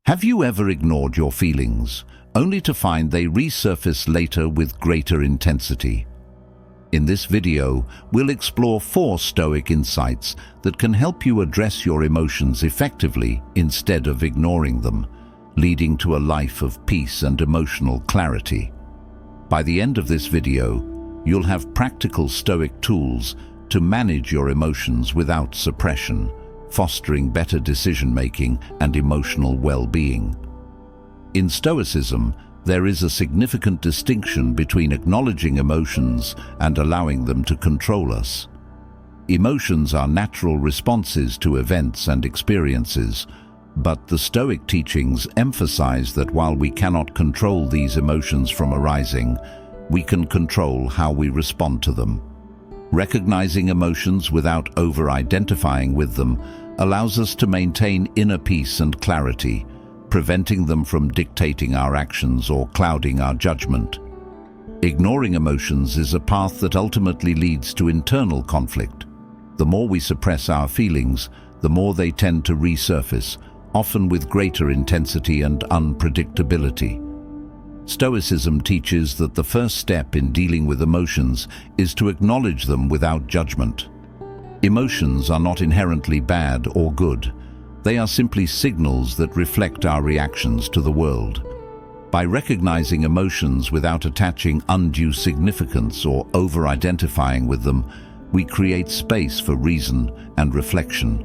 Have you ever ignored your feelings, only to find they resurface later with greater intensity? In this video, we'll explore 4 Stoic insights that can help you address your emotions effectively instead of ignoring them, leading to a life of peace and emotional clarity. By the end of this video, you'll have practical Stoic tools to manage your emotions without suppression, fostering better decision-making and emotional well-being. In Stoicism, there is a significant distinction between acknowledging emotions and allowing them to control us. Emotions are natural responses to events and experiences, but the Stoic teachings emphasize that while we cannot control these emotions from arising, we can control how we respond to them. Recognizing emotions without over-identifying with them allows us to maintain inner peace and clarity, preventing them from dictating our actions or clouding our judgment. Ignoring emotions is a path that ultimately leads to internal conflict. The more we suppress our feelings, the more they tend to resurface, often with greater intensity and unpredictability. Stoicism teaches that the first step in dealing with emotions is to acknowledge them without judgment. Emotions are not inherently bad or good. They are simply signals that reflect our reactions to the world. By recognizing emotions without attaching undue significance or over-identifying with them, we create space for reason and reflection.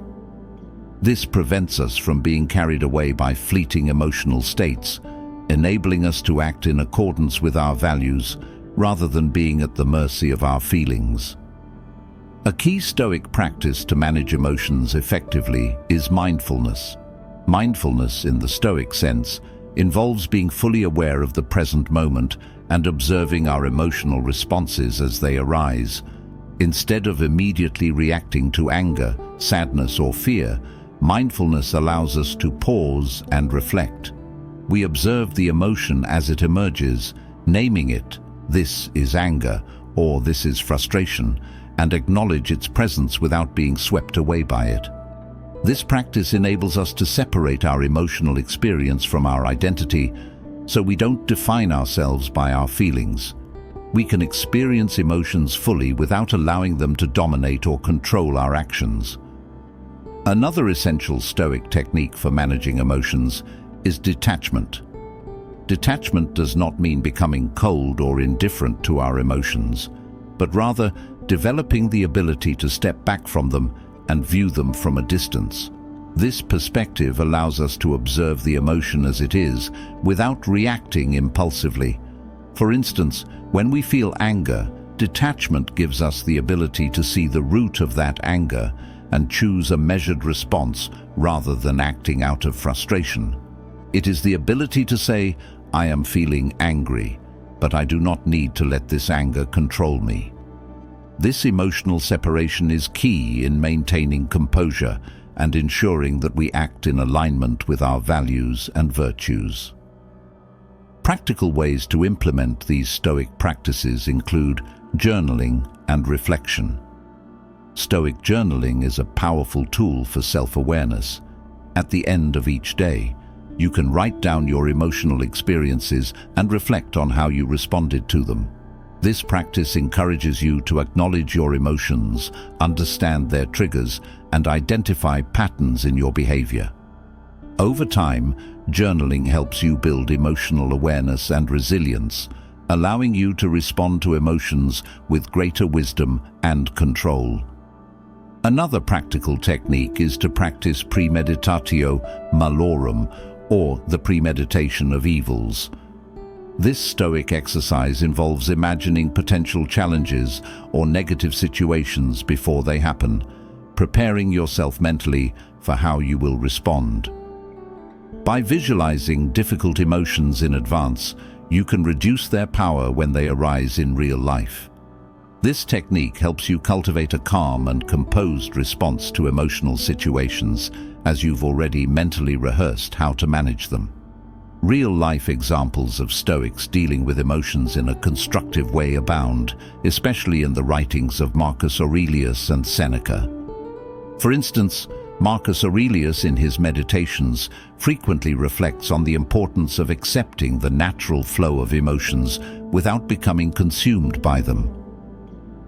This prevents us from being carried away by fleeting emotional states, enabling us to act in accordance with our values rather than being at the mercy of our feelings. A key Stoic practice to manage emotions effectively is mindfulness. Mindfulness, in the Stoic sense, involves being fully aware of the present moment and observing our emotional responses as they arise. Instead of immediately reacting to anger, sadness, or fear, mindfulness allows us to pause and reflect. We observe the emotion as it emerges, naming it, "This is anger," or "This is frustration," and acknowledge its presence without being swept away by it. This practice enables us to separate our emotional experience from our identity, so we don't define ourselves by our feelings. We can experience emotions fully without allowing them to dominate or control our actions. Another essential Stoic technique for managing emotions is detachment. Detachment does not mean becoming cold or indifferent to our emotions, but rather developing the ability to step back from them and view them from a distance. This perspective allows us to observe the emotion as it is without reacting impulsively. For instance, when we feel anger, detachment gives us the ability to see the root of that anger and choose a measured response rather than acting out of frustration. It is the ability to say, "I am feeling angry, but I do not need to let this anger control me." This emotional separation is key in maintaining composure and ensuring that we act in alignment with our values and virtues. Practical ways to implement these Stoic practices include journaling and reflection. Stoic journaling is a powerful tool for self-awareness. At the end of each day, you can write down your emotional experiences and reflect on how you responded to them. This practice encourages you to acknowledge your emotions, understand their triggers, and identify patterns in your behavior. Over time, journaling helps you build emotional awareness and resilience, allowing you to respond to emotions with greater wisdom and control. Another practical technique is to practice premeditatio malorum, or the premeditation of evils. This Stoic exercise involves imagining potential challenges or negative situations before they happen, preparing yourself mentally for how you will respond. By visualizing difficult emotions in advance, you can reduce their power when they arise in real life. This technique helps you cultivate a calm and composed response to emotional situations, as you've already mentally rehearsed how to manage them. Real-life examples of Stoics dealing with emotions in a constructive way abound, especially in the writings of Marcus Aurelius and Seneca. For instance, Marcus Aurelius, in his Meditations, frequently reflects on the importance of accepting the natural flow of emotions without becoming consumed by them.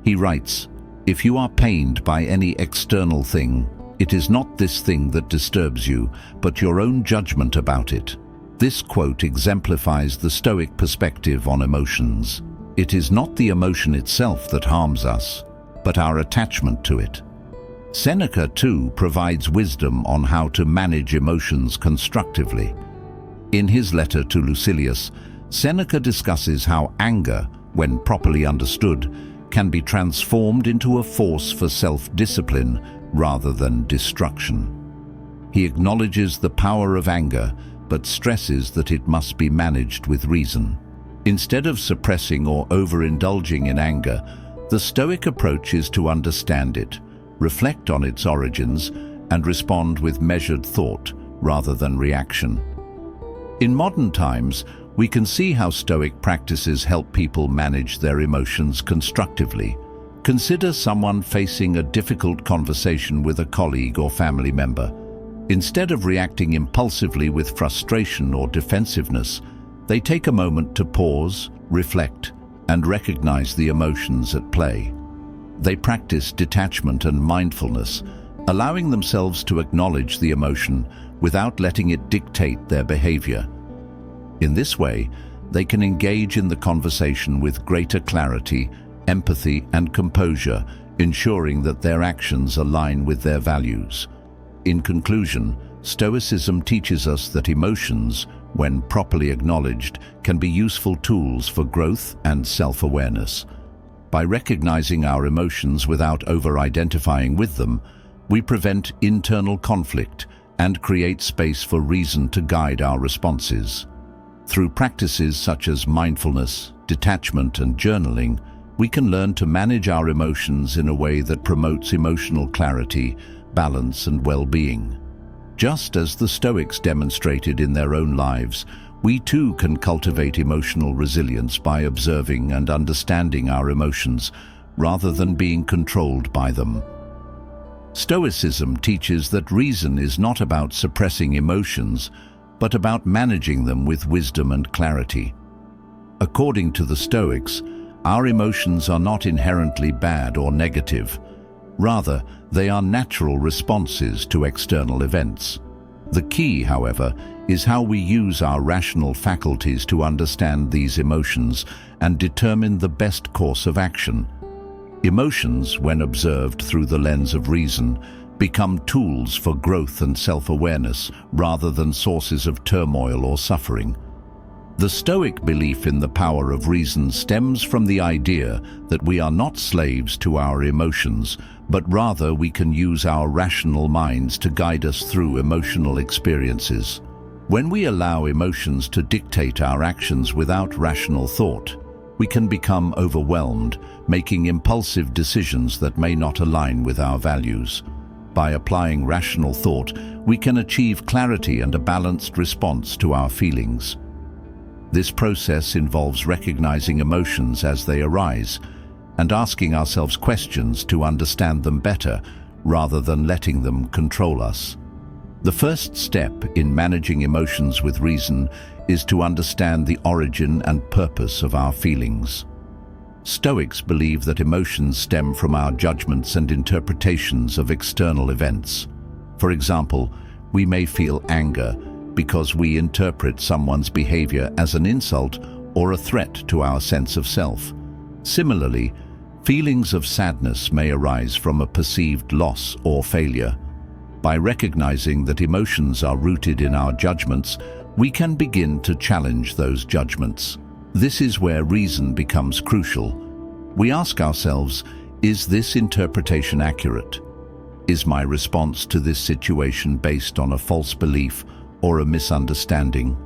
He writes, "If you are pained by any external thing, it is not this thing that disturbs you, but your own judgment about it." This quote exemplifies the Stoic perspective on emotions. It is not the emotion itself that harms us, but our attachment to it. Seneca, too, provides wisdom on how to manage emotions constructively. In his letter to Lucilius, Seneca discusses how anger, when properly understood, can be transformed into a force for self-discipline rather than destruction. He acknowledges the power of anger, but stresses that it must be managed with reason. Instead of suppressing or overindulging in anger, the Stoic approach is to understand it, reflect on its origins, and respond with measured thought rather than reaction. In modern times, we can see how Stoic practices help people manage their emotions constructively. Consider someone facing a difficult conversation with a colleague or family member. Instead of reacting impulsively with frustration or defensiveness, they take a moment to pause, reflect, and recognize the emotions at play. They practice detachment and mindfulness, allowing themselves to acknowledge the emotion without letting it dictate their behavior. In this way, they can engage in the conversation with greater clarity, empathy, and composure, ensuring that their actions align with their values. In conclusion, Stoicism teaches us that emotions, when properly acknowledged, can be useful tools for growth and self-awareness. By recognizing our emotions without over-identifying with them, we prevent internal conflict and create space for reason to guide our responses. Through practices such as mindfulness, detachment, and journaling, we can learn to manage our emotions in a way that promotes emotional clarity, balance, and well-being. Just as the Stoics demonstrated in their own lives, we too can cultivate emotional resilience by observing and understanding our emotions rather than being controlled by them. Stoicism teaches that reason is not about suppressing emotions, but about managing them with wisdom and clarity. According to the Stoics, our emotions are not inherently bad or negative. Rather, they are natural responses to external events. The key, however, is how we use our rational faculties to understand these emotions and determine the best course of action. Emotions, when observed through the lens of reason, become tools for growth and self-awareness rather than sources of turmoil or suffering. The Stoic belief in the power of reason stems from the idea that we are not slaves to our emotions, but rather we can use our rational minds to guide us through emotional experiences. When we allow emotions to dictate our actions without rational thought, we can become overwhelmed, making impulsive decisions that may not align with our values. By applying rational thought, we can achieve clarity and a balanced response to our feelings. This process involves recognizing emotions as they arise and asking ourselves questions to understand them better rather than letting them control us. The first step in managing emotions with reason is to understand the origin and purpose of our feelings. Stoics believe that emotions stem from our judgments and interpretations of external events. For example, we may feel anger because we interpret someone's behavior as an insult or a threat to our sense of self. Similarly, feelings of sadness may arise from a perceived loss or failure. By recognizing that emotions are rooted in our judgments, we can begin to challenge those judgments. This is where reason becomes crucial. We ask ourselves, is this interpretation accurate? Is my response to this situation based on a false belief or a misunderstanding?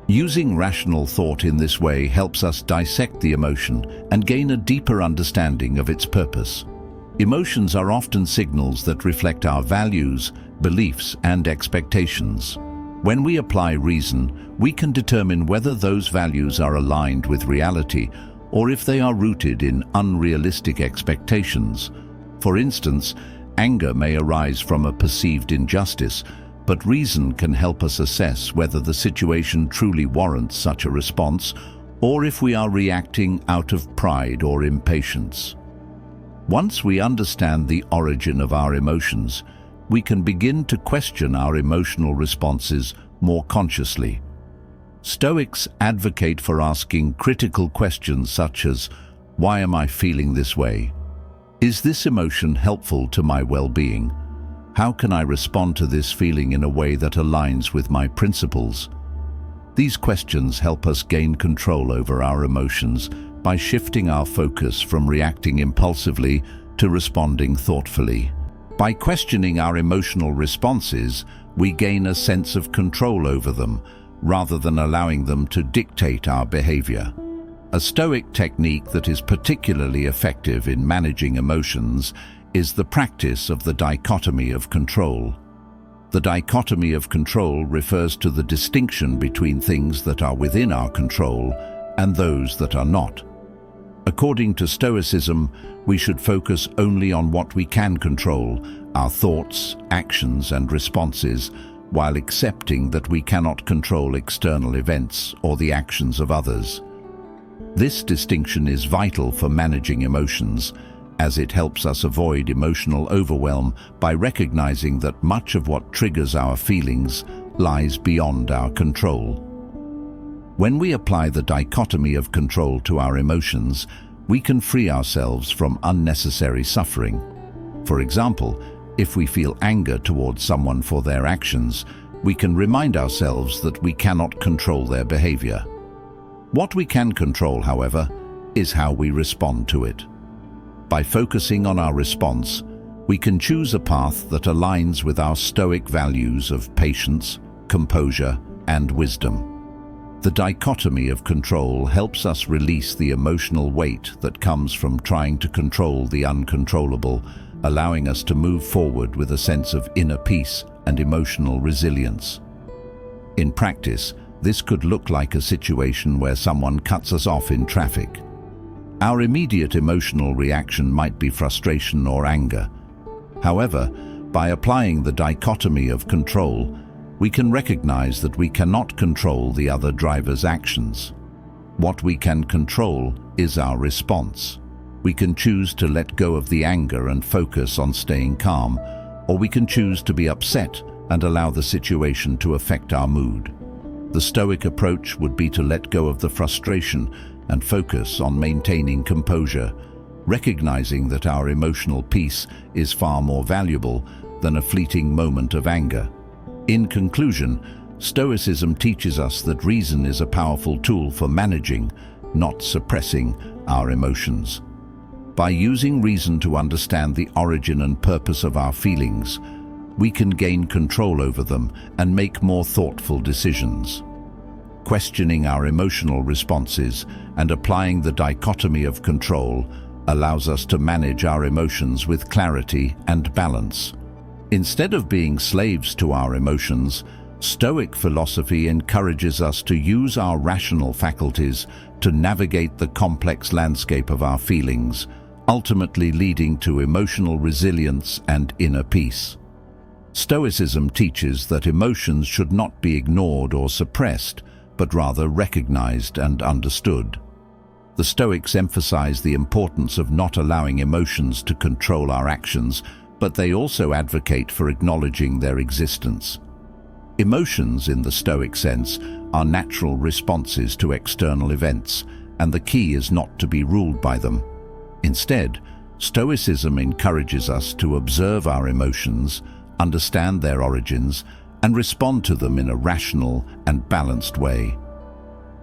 Using rational thought in this way helps us dissect the emotion and gain a deeper understanding of its purpose. Emotions are often signals that reflect our values, beliefs, and expectations. When we apply reason, we can determine whether those values are aligned with reality or if they are rooted in unrealistic expectations. For instance, Anger may arise from a perceived injustice, but reason can help us assess whether the situation truly warrants such a response, or if we are reacting out of pride or impatience. Once we understand the origin of our emotions, we can begin to question our emotional responses more consciously. Stoics advocate for asking critical questions such as, "Why am I feeling this way? Is this emotion helpful to my well-being? How can I respond to this feeling in a way that aligns with my principles?" These questions help us gain control over our emotions by shifting our focus from reacting impulsively to responding thoughtfully. By questioning our emotional responses, we gain a sense of control over them, rather than allowing them to dictate our behavior. A Stoic technique that is particularly effective in managing emotions is the practice of the dichotomy of control. The dichotomy of control refers to the distinction between things that are within our control and those that are not. According to Stoicism, we should focus only on what we can control, our thoughts, actions, and responses, while accepting that we cannot control external events or the actions of others. This distinction is vital for managing emotions, as it helps us avoid emotional overwhelm by recognizing that much of what triggers our feelings lies beyond our control. When we apply the dichotomy of control to our emotions, we can free ourselves from unnecessary suffering. For example, if we feel anger towards someone for their actions, we can remind ourselves that we cannot control their behavior. What we can control, however, is how we respond to it. By focusing on our response, we can choose a path that aligns with our Stoic values of patience, composure, and wisdom. The dichotomy of control helps us release the emotional weight that comes from trying to control the uncontrollable, allowing us to move forward with a sense of inner peace and emotional resilience. In practice, this could look like a situation where someone cuts us off in traffic. Our immediate emotional reaction might be frustration or anger. However, by applying the dichotomy of control, we can recognize that we cannot control the other driver's actions. What we can control is our response. We can choose to let go of the anger and focus on staying calm, or we can choose to be upset and allow the situation to affect our mood. The Stoic approach would be to let go of the frustration and focus on maintaining composure, recognizing that our emotional peace is far more valuable than a fleeting moment of anger. In conclusion, Stoicism teaches us that reason is a powerful tool for managing, not suppressing, our emotions. By using reason to understand the origin and purpose of our feelings, we can gain control over them and make more thoughtful decisions. Questioning our emotional responses and applying the dichotomy of control allows us to manage our emotions with clarity and balance. Instead of being slaves to our emotions, Stoic philosophy encourages us to use our rational faculties to navigate the complex landscape of our feelings, ultimately leading to emotional resilience and inner peace. Stoicism teaches that emotions should not be ignored or suppressed, but rather recognized and understood. The Stoics emphasize the importance of not allowing emotions to control our actions, but they also advocate for acknowledging their existence. Emotions, in the Stoic sense, are natural responses to external events, and the key is not to be ruled by them. Instead, Stoicism encourages us to observe our emotions, understand their origins, and respond to them in a rational and balanced way.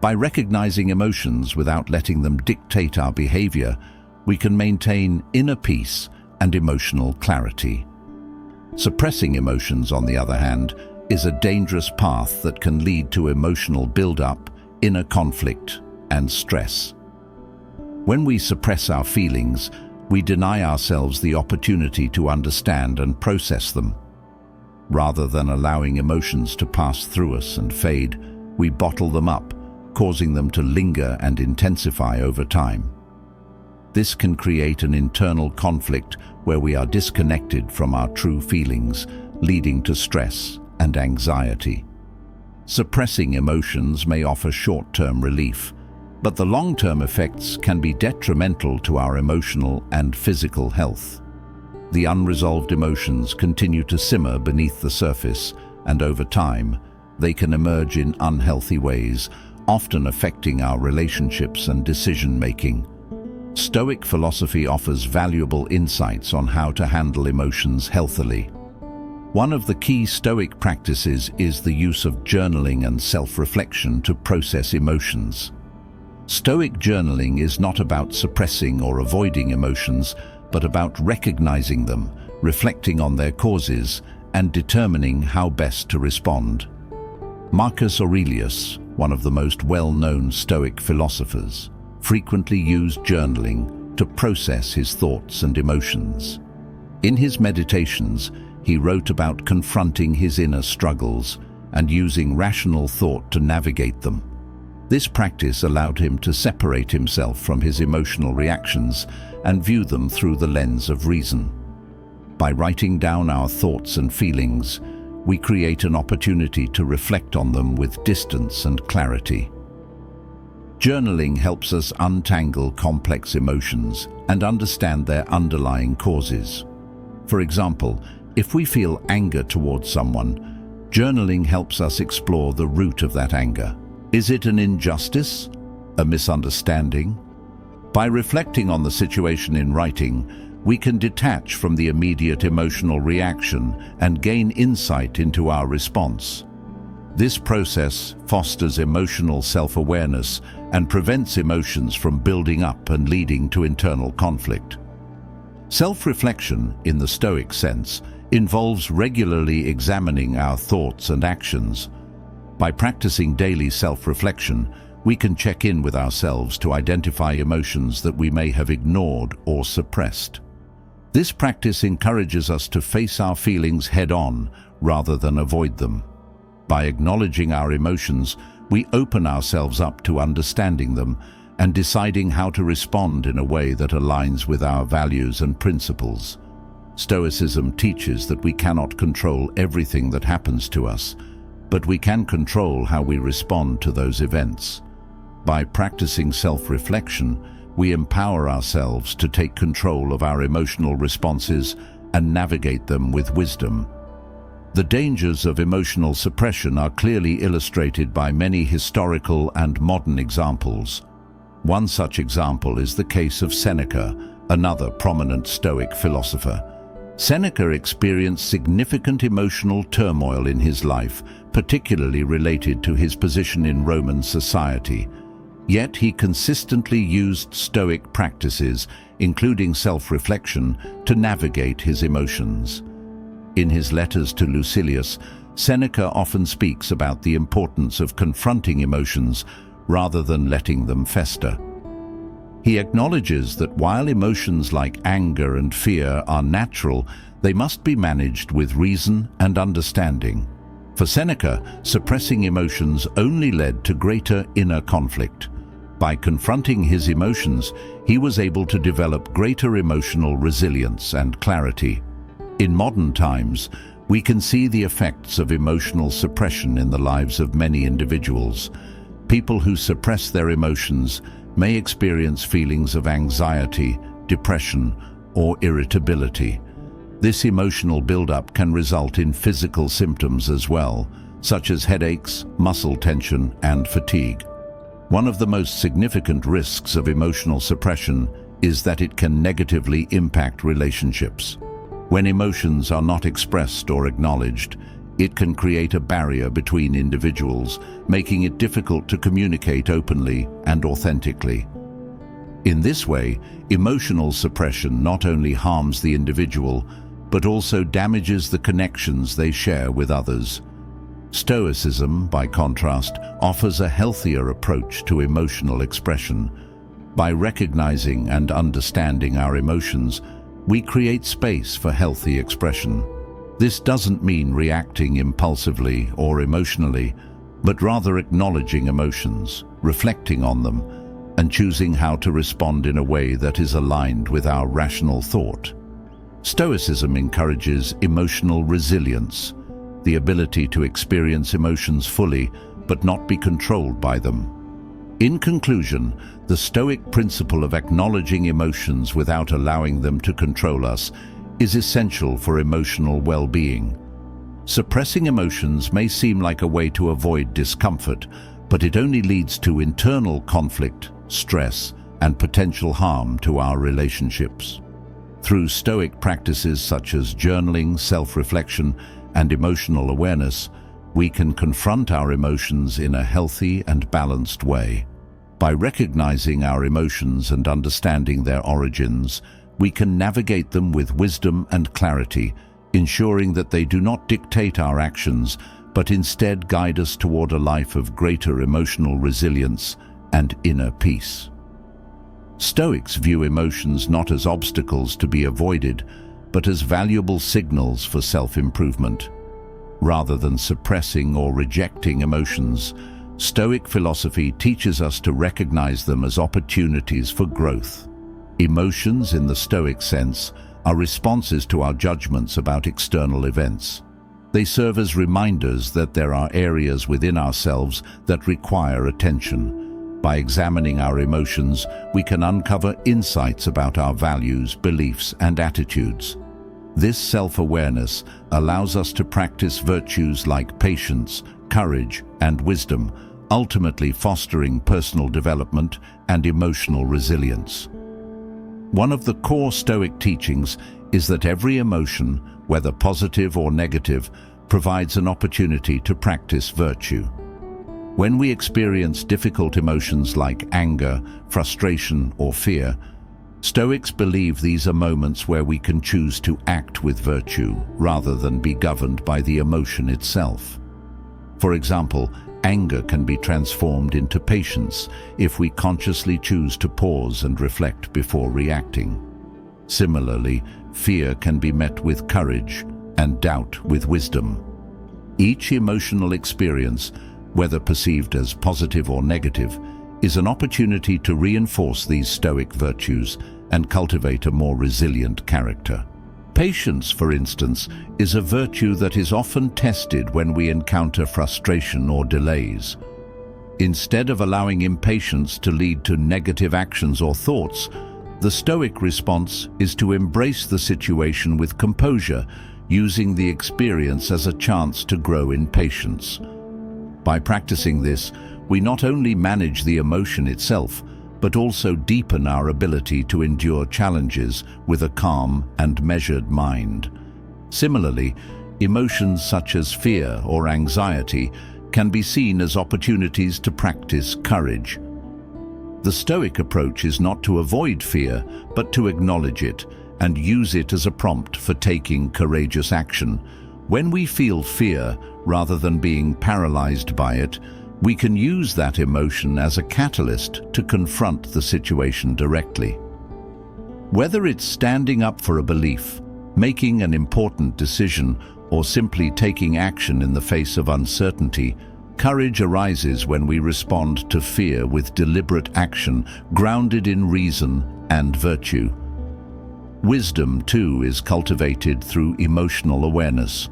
By recognizing emotions without letting them dictate our behavior, we can maintain inner peace and emotional clarity. Suppressing emotions, on the other hand, is a dangerous path that can lead to emotional buildup, inner conflict, and stress. When we suppress our feelings, we deny ourselves the opportunity to understand and process them. Rather than allowing emotions to pass through us and fade, we bottle them up, causing them to linger and intensify over time. This can create an internal conflict where we are disconnected from our true feelings, leading to stress and anxiety. Suppressing emotions may offer short-term relief, but the long-term effects can be detrimental to our emotional and physical health. The unresolved emotions continue to simmer beneath the surface, and over time, they can emerge in unhealthy ways, often affecting our relationships and decision-making. Stoic philosophy offers valuable insights on how to handle emotions healthily. One of the key Stoic practices is the use of journaling and self-reflection to process emotions. Stoic journaling is not about suppressing or avoiding emotions, but about recognizing them, reflecting on their causes, and determining how best to respond. Marcus Aurelius, one of the most well-known Stoic philosophers, frequently used journaling to process his thoughts and emotions. In his meditations, he wrote about confronting his inner struggles and using rational thought to navigate them. This practice allowed him to separate himself from his emotional reactions and view them through the lens of reason. By writing down our thoughts and feelings, we create an opportunity to reflect on them with distance and clarity. Journaling helps us untangle complex emotions and understand their underlying causes. For example, if we feel anger towards someone, journaling helps us explore the root of that anger. Is it an injustice? A misunderstanding? By reflecting on the situation in writing, we can detach from the immediate emotional reaction and gain insight into our response. This process fosters emotional self-awareness and prevents emotions from building up and leading to internal conflict. Self-reflection, in the Stoic sense, involves regularly examining our thoughts and actions. By practicing daily self-reflection, we can check in with ourselves to identify emotions that we may have ignored or suppressed. This practice encourages us to face our feelings head-on rather than avoid them. By acknowledging our emotions, we open ourselves up to understanding them and deciding how to respond in a way that aligns with our values and principles. Stoicism teaches that we cannot control everything that happens to us, but we can control how we respond to those events. By practicing self-reflection, we empower ourselves to take control of our emotional responses and navigate them with wisdom. The dangers of emotional suppression are clearly illustrated by many historical and modern examples. One such example is the case of Seneca, another prominent Stoic philosopher. Seneca experienced significant emotional turmoil in his life, particularly related to his position in Roman society. Yet he consistently used Stoic practices, including self-reflection, to navigate his emotions. In his letters to Lucilius, Seneca often speaks about the importance of confronting emotions rather than letting them fester. He acknowledges that while emotions like anger and fear are natural, they must be managed with reason and understanding. For Seneca, suppressing emotions only led to greater inner conflict. By confronting his emotions, he was able to develop greater emotional resilience and clarity. In modern times, we can see the effects of emotional suppression in the lives of many individuals. People who suppress their emotions may experience feelings of anxiety, depression, or irritability. This emotional buildup can result in physical symptoms as well, such as headaches, muscle tension, and fatigue. One of the most significant risks of emotional suppression is that it can negatively impact relationships. When emotions are not expressed or acknowledged, it can create a barrier between individuals, making it difficult to communicate openly and authentically. In this way, emotional suppression not only harms the individual, but also damages the connections they share with others. Stoicism, by contrast, offers a healthier approach to emotional expression. By recognizing and understanding our emotions, we create space for healthy expression. This doesn't mean reacting impulsively or emotionally, but rather acknowledging emotions, reflecting on them, and choosing how to respond in a way that is aligned with our rational thought. Stoicism encourages emotional resilience, the ability to experience emotions fully but not be controlled by them. In conclusion, the Stoic principle of acknowledging emotions without allowing them to control us is essential for emotional well-being. Suppressing emotions may seem like a way to avoid discomfort, but it only leads to internal conflict, stress, and potential harm to our relationships. Through Stoic practices such as journaling, self-reflection, and emotional awareness, we can confront our emotions in a healthy and balanced way. By recognizing our emotions and understanding their origins, we can navigate them with wisdom and clarity, ensuring that they do not dictate our actions, but instead guide us toward a life of greater emotional resilience and inner peace. Stoics view emotions not as obstacles to be avoided, but as valuable signals for self-improvement. Rather than suppressing or rejecting emotions, Stoic philosophy teaches us to recognize them as opportunities for growth. Emotions, in the Stoic sense, are responses to our judgments about external events. They serve as reminders that there are areas within ourselves that require attention. By examining our emotions, we can uncover insights about our values, beliefs, and attitudes. This self-awareness allows us to practice virtues like patience, courage, and wisdom, ultimately fostering personal development and emotional resilience. One of the core Stoic teachings is that every emotion, whether positive or negative, provides an opportunity to practice virtue. When we experience difficult emotions like anger, frustration, or fear, Stoics believe these are moments where we can choose to act with virtue rather than be governed by the emotion itself. For example, anger can be transformed into patience if we consciously choose to pause and reflect before reacting. Similarly, fear can be met with courage and doubt with wisdom. Each emotional experience, whether perceived as positive or negative, is an opportunity to reinforce these Stoic virtues and cultivate a more resilient character. Patience, for instance, is a virtue that is often tested when we encounter frustration or delays. Instead of allowing impatience to lead to negative actions or thoughts, the Stoic response is to embrace the situation with composure, using the experience as a chance to grow in patience. By practicing this, we not only manage the emotion itself, but also deepen our ability to endure challenges with a calm and measured mind. Similarly, emotions such as fear or anxiety can be seen as opportunities to practice courage. The Stoic approach is not to avoid fear, but to acknowledge it and use it as a prompt for taking courageous action. When we feel fear, rather than being paralyzed by it, we can use that emotion as a catalyst to confront the situation directly. Whether it's standing up for a belief, making an important decision, or simply taking action in the face of uncertainty, courage arises when we respond to fear with deliberate action grounded in reason and virtue. Wisdom, too, is cultivated through emotional awareness.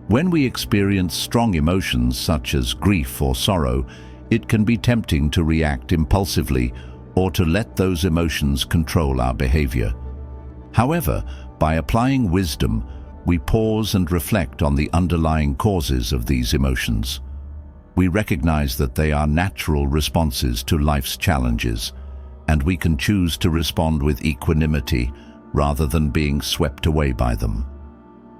When we experience strong emotions such as grief or sorrow, it can be tempting to react impulsively or to let those emotions control our behavior. However, by applying wisdom, we pause and reflect on the underlying causes of these emotions. We recognize that they are natural responses to life's challenges, and we can choose to respond with equanimity rather than being swept away by them.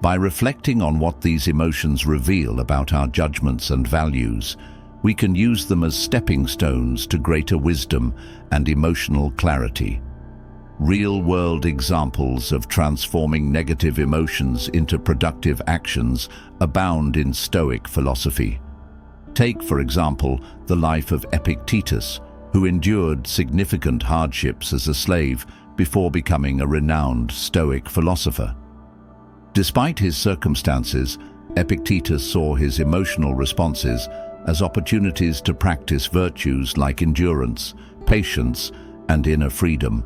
By reflecting on what these emotions reveal about our judgments and values, we can use them as stepping stones to greater wisdom and emotional clarity. Real-world examples of transforming negative emotions into productive actions abound in Stoic philosophy. Take, for example, the life of Epictetus, who endured significant hardships as a slave before becoming a renowned Stoic philosopher. Despite his circumstances, Epictetus saw his emotional responses as opportunities to practice virtues like endurance, patience, and inner freedom.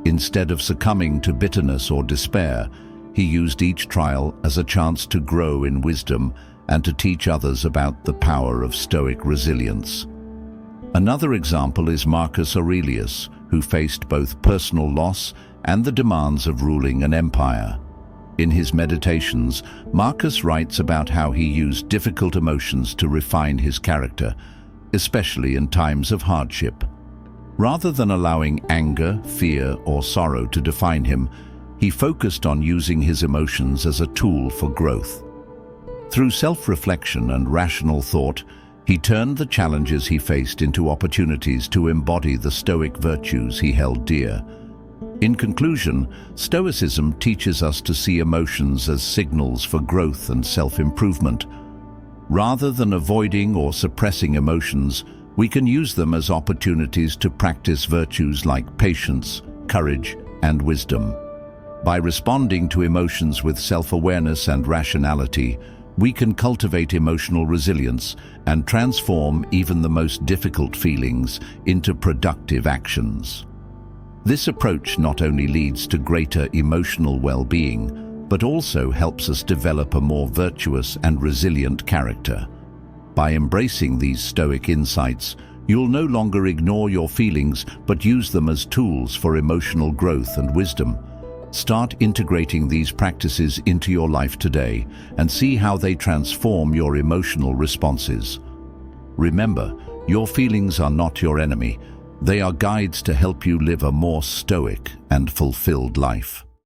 Instead of succumbing to bitterness or despair, he used each trial as a chance to grow in wisdom and to teach others about the power of Stoic resilience. Another example is Marcus Aurelius, who faced both personal loss and the demands of ruling an empire. In his Meditations, Marcus writes about how he used difficult emotions to refine his character, especially in times of hardship. Rather than allowing anger, fear, or sorrow to define him, he focused on using his emotions as a tool for growth. Through self-reflection and rational thought, he turned the challenges he faced into opportunities to embody the Stoic virtues he held dear. In conclusion, Stoicism teaches us to see emotions as signals for growth and self-improvement. Rather than avoiding or suppressing emotions, we can use them as opportunities to practice virtues like patience, courage, and wisdom. By responding to emotions with self-awareness and rationality, we can cultivate emotional resilience and transform even the most difficult feelings into productive actions. This approach not only leads to greater emotional well-being, but also helps us develop a more virtuous and resilient character. By embracing these Stoic insights, you'll no longer ignore your feelings, but use them as tools for emotional growth and wisdom. Start integrating these practices into your life today and see how they transform your emotional responses. Remember, your feelings are not your enemy. They are guides to help you live a more stoic and fulfilled life.